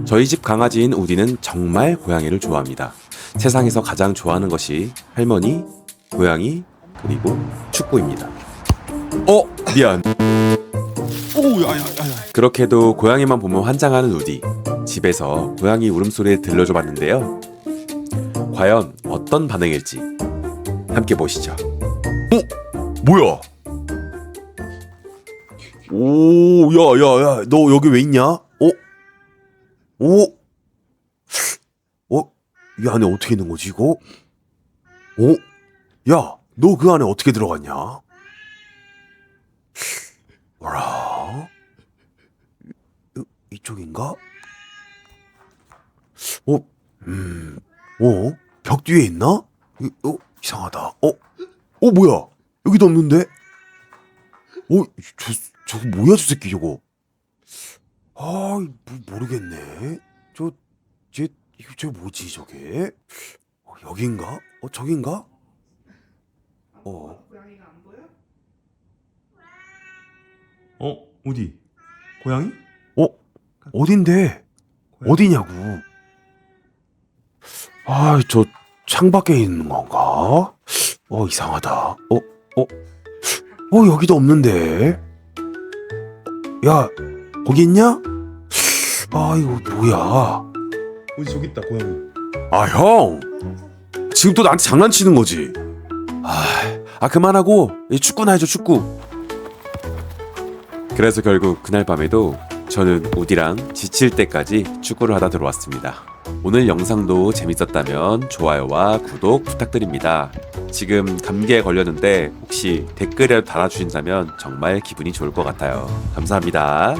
저희 집 강아지인 우디는 정말 고양이를 좋아합니다. 세상에서 가장 좋아하는 것이 할머니, 고양이, 그리고 축구입니다. 미안. 오, 야야야야. 그렇게도 고양이만 보면 환장하는 우디. 집에서 고양이 울음소리를 들려줘 봤는데요. 과연 어떤 반응일지 함께 보시죠. 뭐야? 오, 야야야, 너 여기 왜 있냐? 이 안에 어떻게 있는 거지 이거? 야, 너 그 안에 어떻게 들어갔냐? 뭐라? 이쪽인가? 벽 뒤에 있나? 이상하다. 뭐야? 여기도 없는데? 저거 뭐야, 저 새끼 저거? 모르겠네. 저 뭐지 저게? 여긴가? 저긴가? 고양이가 안 보여? 어디? 고양이? 어딘데? 어디냐고? 저 창밖에 있는 건가? 이상하다. 여기도 없는데? 야, 거기 있냐? 이거 뭐야? 어디 저기 있다 고양이. 형! 지금 또 나한테 장난치는 거지? 그만하고 축구나 해줘, 축구. 그래서 결국 그날 밤에도 저는 우디랑 지칠 때까지 축구를 하다 들어왔습니다. 오늘 영상도 재밌었다면 좋아요와 구독 부탁드립니다. 지금 감기에 걸렸는데 혹시 댓글이라도 달아주신다면 정말 기분이 좋을 것 같아요. 감사합니다.